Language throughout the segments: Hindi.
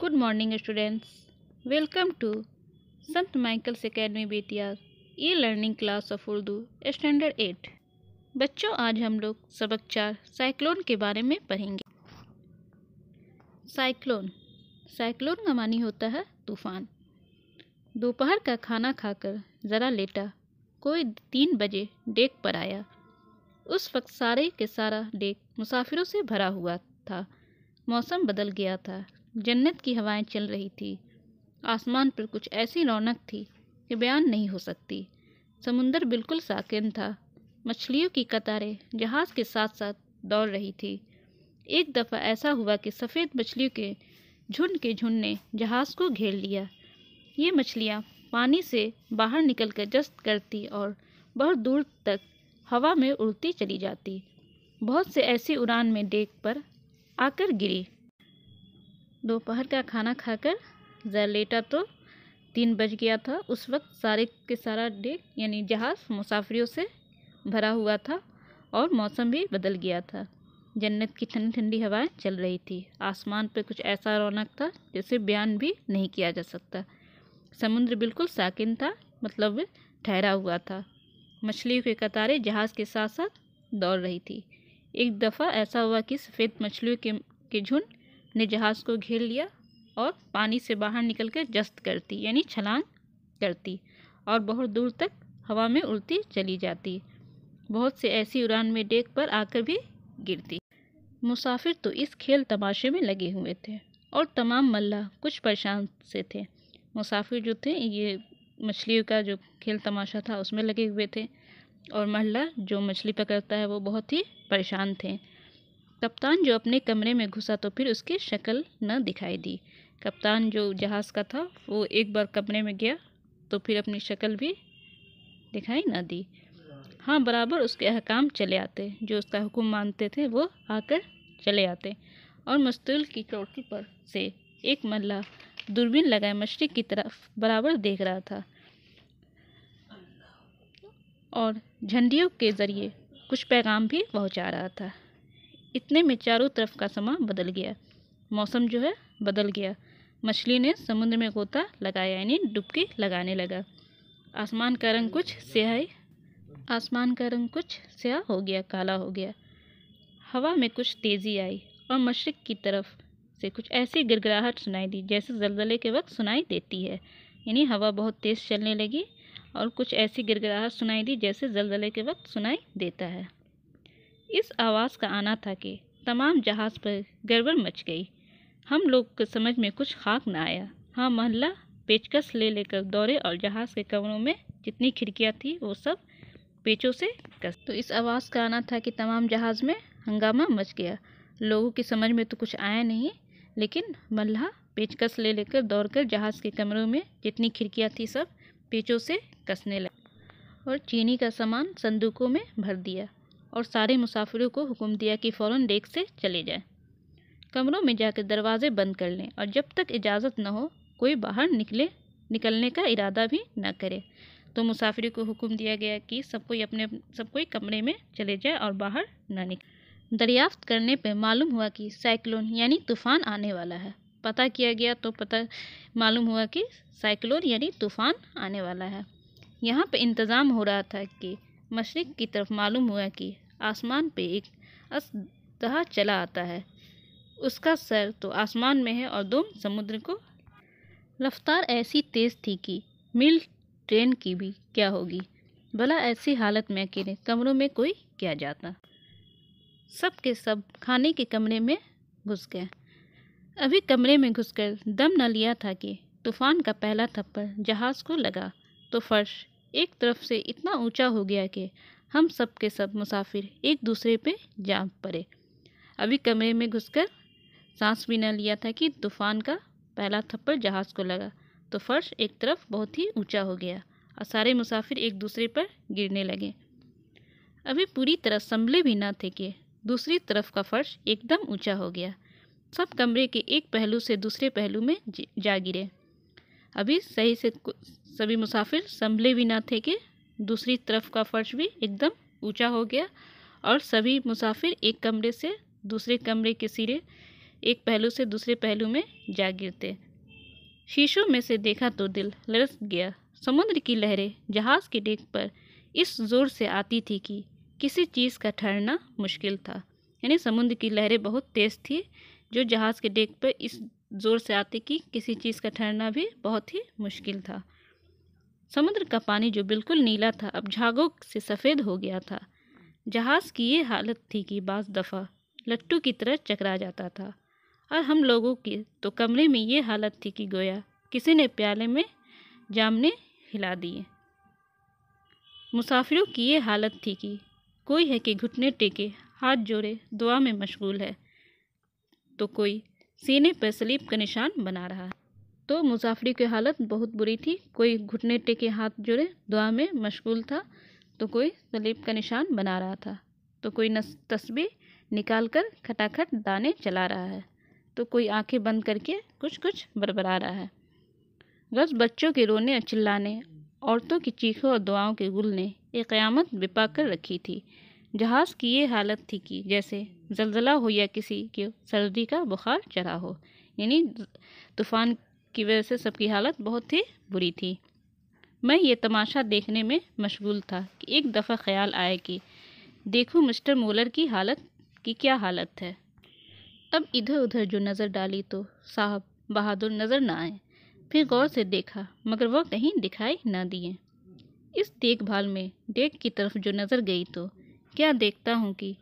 Good morning students, welcome to Sant Michael's academy Bettiah e learning class of Urdu standard 8। बच्चों, आज हम लोग सबक 4 साइक्लोन के बारे में पढ़ेंगे। साइक्लोन साइक्लोन का मानी होता है तूफान। दोपहर का खाना खाकर ज़रा लेटा, कोई 3 बजे डेक पर आया। उस वक्त सारे के सारा डेक मुसाफिरों से भरा हुआ था। मौसम बदल गया था, जन्नत की हवाएं चल रही थी। आसमान पर कुछ ऐसी रौनक थी कि बयान नहीं हो सकती। समुंदर बिल्कुल साकिन था। मछलियों की कतारें जहाज के साथ साथ दौड़ रही थी। एक दफ़ा ऐसा हुआ कि सफ़ेद मछलियों के झुंड ने जहाज को घेर लिया। ये मछलियाँ पानी से बाहर निकलकर जस्त करती और बहुत दूर तक हवा में उड़ती चली जाती। बहुत से ऐसी उड़ान में डेक पर आकर गिरी। दोपहर का खाना खाकर ज़रा लेटा तो 3 बज गया था। उस वक्त सारे के सारा डेक यानी जहाज़ मुसाफिरों से भरा हुआ था और मौसम भी बदल गया था। जन्नत की ठंडी ठंडी हवाएं चल रही थी। आसमान पर कुछ ऐसा रौनक था जिसे बयान भी नहीं किया जा सकता। समुद्र बिल्कुल साकिन था, मतलब ठहरा हुआ था। मछलियों की कतारें जहाज़ के साथ साथ दौड़ रही थी। एक दफ़ा ऐसा हुआ कि सफ़ेद मछलियों के झुंड ने जहाज़ को घेर लिया और पानी से बाहर निकलकर जस्त करती यानी छलांग करती और बहुत दूर तक हवा में उड़ती चली जाती। बहुत से ऐसी उड़ान में डेक पर आकर भी गिरती। मुसाफिर तो इस खेल तमाशे में लगे हुए थे और तमाम मल्लाह कुछ परेशान से थे। मुसाफिर जो थे ये मछलियों का जो खेल तमाशा था उसमें लगे हुए थे और मल्लाह जो मछली पकड़ता है वो बहुत ही परेशान थे। कप्तान जो अपने कमरे में घुसा तो फिर उसकी शक्ल न दिखाई दी। कप्तान जो जहाज़ का था वो एक बार कमरे में गया तो फिर अपनी शक्ल भी दिखाई न दी। हाँ, बराबर उसके अहकाम चले आते, जो उसका हुक्म मानते थे वो आकर चले आते। और मस्तूल की चौकी पर से एक मल्लाह दूरबीन लगाए मशरिक की तरफ बराबर देख रहा था और झंडियों के ज़रिए कुछ पैगाम भी पहुंचा रहा था। इतने में चारों तरफ का समा बदल गया। मौसम जो है बदल गया। मछली ने समुद्र में गोता लगाया यानी डुबकी लगाने लगा। आसमान का रंग कुछ स्याह हो गया, काला हो गया। हवा में कुछ तेज़ी आई और मशरिक की तरफ से कुछ ऐसी गिड़गिड़ाहट सुनाई दी जैसे ज़लज़ले के वक्त सुनाई देती है। यानी हवा बहुत तेज़ चलने लगी और कुछ ऐसी गिड़गिड़ाहट सुनाई दी जैसे ज़लज़ले के वक्त सुनाई देता है। इस आवाज़ का आना था कि तमाम जहाज़ पर गड़बड़ मच गई। हम लोग के समझ में कुछ खाक न आया। हाँ, महल्ला पेचकस ले लेकर दौड़े और जहाज़ के कमरों में जितनी खिड़कियाँ थी वो सब पेचों से कस। तो इस आवाज़ का आना था कि तमाम जहाज़ में हंगामा मच गया। लोगों की समझ में तो कुछ आया नहीं, लेकिन मल्लाह पेचकस ले लेकर दौड़कर जहाज़ के कमरों में जितनी खिड़कियाँ थी सब पेचों से कसने लगा और चीनी का सामान संदूकों में भर दिया और सारे मुसाफिरों को हुक्म दिया कि फ़ौरन डेक से चले जाएं। कमरों में जाकर दरवाजे बंद कर लें और जब तक इजाज़त न हो कोई बाहर निकलने का इरादा भी न करे। तो मुसाफिरों को हुक्म दिया गया कि सब कोई कमरे में चले जाए और बाहर न निकले। दरियाफ्त करने पर मालूम हुआ कि साइक्लोन यानी तूफ़ान आने वाला है। पता किया गया तो मालूम हुआ कि साइक्लोन यानी तूफ़ान आने वाला है। यहाँ पर इंतज़ाम हो रहा था कि मशरिक़ की तरफ मालूम हुआ कि आसमान पे एक अजदहा चला आता है। उसका सर तो आसमान में है और दुम समुद्र को। रफ्तार ऐसी तेज़ थी कि मिल ट्रेन की भी क्या होगी। भला ऐसी हालत में अकेले कमरों में कोई क्या जाता। सब के सब खाने के कमरे में घुस गए। अभी कमरे में घुसकर दम न लिया था कि तूफ़ान का पहला थप्पड़ जहाज़ को लगा तो फर्श एक तरफ से इतना ऊंचा हो गया कि हम सब के सब मुसाफिर एक दूसरे पे जा पड़े। अभी कमरे में घुसकर सांस भी न लिया था कि तूफ़ान का पहला थप्पड़ जहाज़ को लगा तो फर्श एक तरफ बहुत ही ऊंचा हो गया और सारे मुसाफिर एक दूसरे पर गिरने लगे। अभी पूरी तरह संभले भी न थे कि दूसरी तरफ का फर्श एकदम ऊंचा हो गया। सब कमरे के एक पहलू से दूसरे पहलू में जा गिरे। अभी सही से सभी मुसाफिर संभले भी न थे कि दूसरी तरफ का फर्श भी एकदम ऊंचा हो गया और सभी मुसाफिर एक कमरे से दूसरे कमरे के सिरे एक पहलू से दूसरे पहलू में जा गिरते। शीशों में से देखा तो दिल लरस गया। समुद्र की लहरें जहाज़ के डेक पर इस जोर से आती थी कि किसी चीज़ का ठहरना मुश्किल था। यानी समुद्र की लहरें बहुत तेज़ थी, जो जहाज़ के डेक पर इस ज़ोर से आती कि किसी चीज़ का ठहरना भी बहुत ही मुश्किल था। समुद्र का पानी जो बिल्कुल नीला था अब झागों से सफ़ेद हो गया था। जहाज़ की ये हालत थी कि बाज़ दफ़ा लट्टू की तरह चकरा जाता था, और हम लोगों की तो कमरे में ये हालत थी कि गोया किसी ने प्याले में जामने हिला दिए। मुसाफिरों की ये हालत थी कि कोई है कि घुटने टेके हाथ जोड़े दुआ में मशगूल है, तो कोई सीने पर सलीब का निशान बना रहा है। तो मुसाफिरों की हालत बहुत बुरी थी। कोई घुटने टेके हाथ जोड़े दुआ में मशगूल था, तो कोई सलीब का निशान बना रहा था, तो कोई तस्बीह निकाल कर खटाखट दाने चला रहा है, तो कोई आंखें बंद करके कुछ कुछ बरबरा रहा है। बस बच्चों के रोने और चिल्लाने, औरतों की चीखों और दुआओं के गुल ने एक क़यामत बिपा कर रखी थी। जहाज़ की ये हालत थी कि जैसे ज़लज़ला हो या किसी के सर्दी का बुखार चढ़ा हो। यानी तूफ़ान की वजह से सबकी हालत बहुत ही बुरी थी। मैं ये तमाशा देखने में मशगूल था कि एक दफ़ा ख्याल आया कि देखो मिस्टर मोलर की हालत की क्या हालत है। अब इधर उधर जो नज़र डाली तो साहब बहादुर नज़र न आए। फिर गौर से देखा, मगर वह कहीं दिखाई न दिए। इस देखभाल में डेक की तरफ जो नज़र गई तो क्या देखता हूँ कि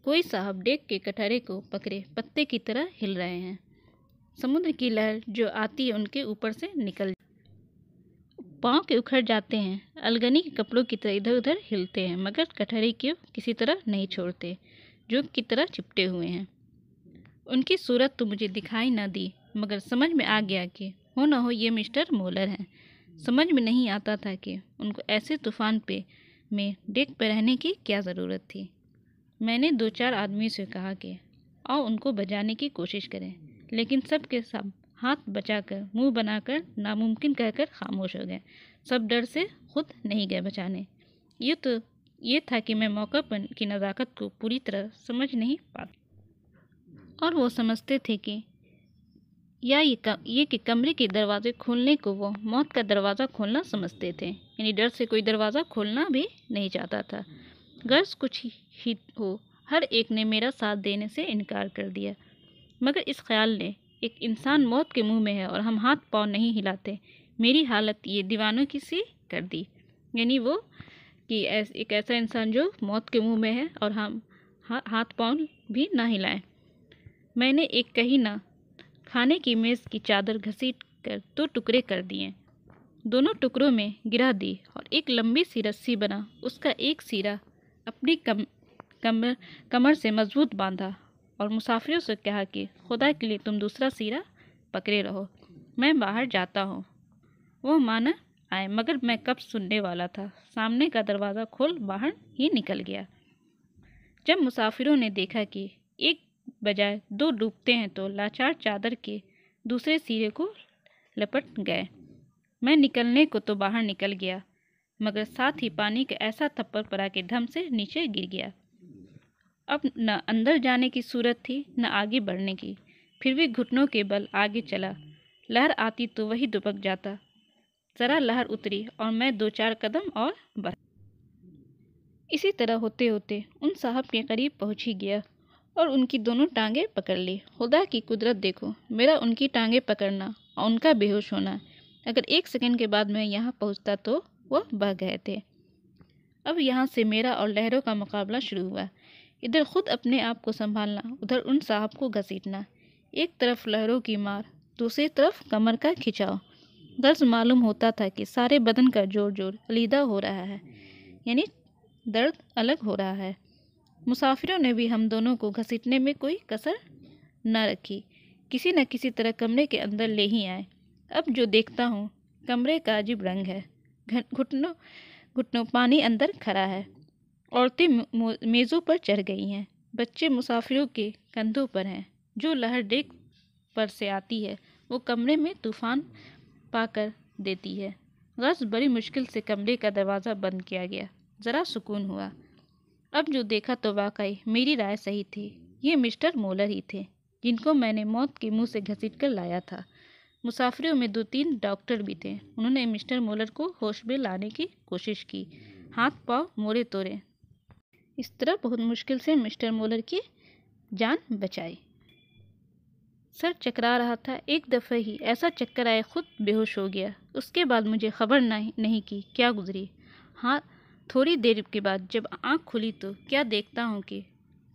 कोई साहब डेक के कटहरे को पकड़े पत्ते की तरह हिल रहे हैं। समुद्र की लहर जो आती है उनके ऊपर से निकल पाँव के उखड़ जाते हैं, अलगनी के कपड़ों की तरह इधर उधर हिलते हैं, मगर कटहरे को किसी तरह नहीं छोड़ते, जो की तरह चिपटे हुए हैं। उनकी सूरत तो मुझे दिखाई न दी, मगर समझ में आ गया कि हो न हो ये मिस्टर मोलर हैं। समझ में नहीं आता था कि उनको ऐसे तूफ़ान में डेक पर रहने की क्या ज़रूरत थी। मैंने 2-4 आदमी से कहा कि आओ उनको बचाने की कोशिश करें, लेकिन सब के सब हाथ बचाकर मुंह बनाकर नामुमकिन कहकर खामोश हो गए। सब डर से खुद नहीं गए बचाने। ये था कि मैं मौका पर की नज़ाकत को पूरी तरह समझ नहीं पाता, और वो समझते थे कि ये कि कमरे के दरवाजे खोलने को वो मौत का दरवाज़ा खोलना समझते थे। यानी डर से कोई दरवाज़ा खोलना भी नहीं चाहता था। गर्ज कुछ ही हो, हर एक ने मेरा साथ देने से इनकार कर दिया, मगर इस ख्याल ने एक इंसान मौत के मुंह में है और हम हाथ पाँव नहीं हिलाते, मेरी हालत ये दीवानों की सी कर दी। यानी वो कि एक ऐसा इंसान जो मौत के मुंह में है और हम हाथ पाँव भी ना हिलाएं। मैंने एक कही ना खाने की मेज़ की चादर घसीट कर 2 टुकड़े कर दिए, दोनों टुकड़ों में गिरा दी और एक लंबी सी रस्सी बना उसका एक सिरा अपनी कमर से मजबूत बांधा और मुसाफिरों से कहा कि खुदा के लिए तुम दूसरा सिरा पकड़े रहो, मैं बाहर जाता हूँ। वो माना आए, मगर मैं कब सुनने वाला था। सामने का दरवाज़ा खोल बाहर ही निकल गया। जब मुसाफिरों ने देखा कि एक बजाय 2 डूबते हैं तो लाचार चादर के दूसरे सिरे को लपट गए। मैं निकलने को तो बाहर निकल गया, मगर साथ ही पानी का ऐसा थप्पड़ पड़ा कि धम से नीचे गिर गया। अब न अंदर जाने की सूरत थी न आगे बढ़ने की, फिर भी घुटनों के बल आगे चला। लहर आती तो वही दुबक जाता। जरा लहर उतरी और मैं 2-4 कदम और बढ़ा। इसी तरह होते होते उन साहब के करीब पहुंच ही गया और उनकी दोनों टांगें पकड़ ली। खुदा की कुदरत देखो, मेरा उनकी टांगें पकड़ना और उनका बेहोश होना। अगर 1 सेकंड के बाद मैं यहाँ पहुँचता तो वह बह गए थे। अब यहाँ से मेरा और लहरों का मुकाबला शुरू हुआ। इधर खुद अपने आप को संभालना, उधर उन साहब को घसीटना। एक तरफ लहरों की मार, दूसरी तरफ कमर का खिंचाव। गर्ज मालूम होता था कि सारे बदन का जोर जोर अलीदा हो रहा है, यानी दर्द अलग हो रहा है। मुसाफिरों ने भी हम दोनों को घसीटने में कोई कसर न रखी, किसी न किसी तरह कमरे के अंदर ले ही आए। अब जो देखता हूँ, कमरे का अजीब रंग है। घुटनों पानी अंदर खड़ा है। औरतें मेज़ों पर चढ़ गई हैं। बच्चे मुसाफिरों के कंधों पर हैं। जो लहर डेक पर से आती है वो कमरे में तूफान पाकर देती है। गर्ज बड़ी मुश्किल से कमरे का दरवाज़ा बंद किया गया। ज़रा सुकून हुआ। अब जो देखा तो वाकई मेरी राय सही थी, ये मिस्टर मोलर ही थे। जिनको मैंने मौत के मुंह से घसीट कर लाया था। मुसाफिरों में 2-3 डॉक्टर भी थे। उन्होंने मिस्टर मोलर को होश में लाने की कोशिश की, हाथ पांव मोड़े तोड़े। इस तरह बहुत मुश्किल से मिस्टर मोलर की जान बचाई। सर चकरा रहा था। एक दफ़े ही ऐसा चक्कर आया, खुद बेहोश हो गया। उसके बाद मुझे खबर नहीं कि क्या गुजरी। हाँ, थोड़ी देर के बाद जब आँख खुली तो क्या देखता हूँ कि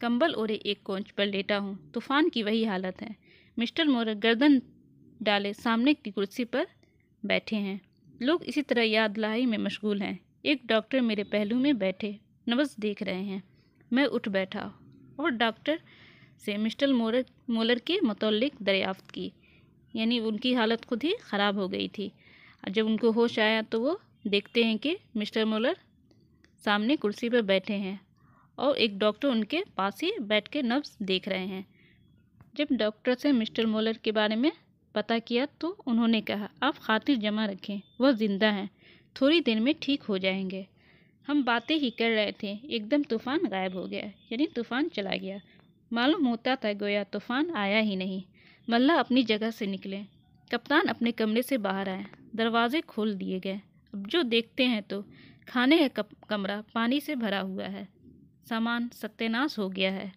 कंबल ओढ़े एक कोच पर लेटा हूँ। तूफान की वही हालत है। मिस्टर मोलर गर्दन डाले सामने की कुर्सी पर बैठे हैं। लोग इसी तरह याद दहानी में मशगूल हैं। एक डॉक्टर मेरे पहलू में बैठे नब्ज़ देख रहे हैं। मैं उठ बैठा और डॉक्टर से मिस्टर मोलर के मुताल्लिक दरियाफ्त की। यानी उनकी हालत खुद ही ख़राब हो गई थी। जब उनको होश आया तो वो देखते हैं कि मिस्टर मोलर सामने कुर्सी पर बैठे हैं और एक डॉक्टर उनके पास ही बैठ के नब्ज़ देख रहे हैं। जब डॉक्टर से मिस्टर मोलर के बारे में पता किया तो उन्होंने कहा, आप खातिर जमा रखें, वह ज़िंदा हैं, थोड़ी देर में ठीक हो जाएंगे। हम बातें ही कर रहे थे, एकदम तूफ़ान गायब हो गया। यानी तूफ़ान चला गया। मालूम होता था गोया तूफ़ान आया ही नहीं। मल्ला अपनी जगह से निकले। कप्तान अपने कमरे से बाहर आए। दरवाजे खोल दिए गए। अब जो देखते हैं तो खाने का कमरा पानी से भरा हुआ है। सामान सत्यानाश हो गया है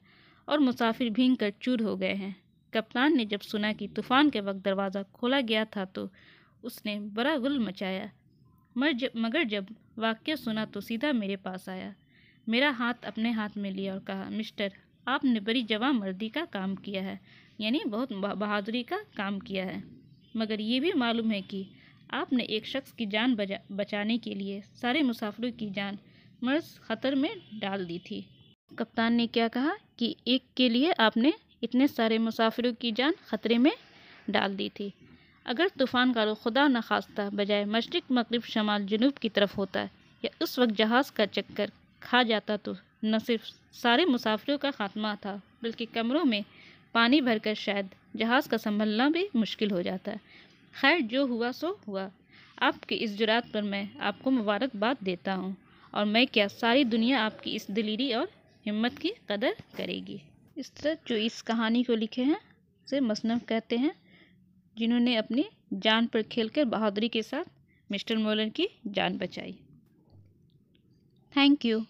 और मुसाफिर भीग कर चूर हो गए हैं। कप्तान ने जब सुना कि तूफ़ान के वक्त दरवाज़ा खोला गया था तो उसने बड़ा गुल मचाया। मगर जब वाक़या सुना तो सीधा मेरे पास आया, मेरा हाथ अपने हाथ में लिया और कहा, मिस्टर, आपने बड़ी जवान मर्दी का काम किया है, यानी बहुत बहादुरी का काम किया है। मगर ये भी मालूम है कि आपने एक शख्स की जान बचाने के लिए सारे मुसाफिरों की जान मर्ज ख़तर में डाल दी थी। कप्तान ने क्या कहा कि एक के लिए आपने इतने सारे मुसाफिरों की जान खतरे में डाल दी थी। अगर तूफ़ान का रुख खुदा न खास्ता बजाय मशरिक़ मग़रिब शमाल जनूब की तरफ होता या उस वक्त जहाज़ का चक्कर खा जाता तो न सिर्फ सारे मुसाफिरों का खात्मा था बल्कि कमरों में पानी भरकर शायद जहाज़ का संभलना भी मुश्किल हो जाता। खैर, जो हुआ सो हुआ। आपकी इस जुरात पर मैं आपको मुबारकबाद देता हूँ और मैं क्या, सारी दुनिया आपकी इस दिलेरी और हिम्मत की कदर करेगी। इस तरह जो इस कहानी को लिखे हैं उसे मसनव कहते हैं, जिन्होंने अपनी जान पर खेलकर बहादुरी के साथ मिस्टर मोलर की जान बचाई। Thank you.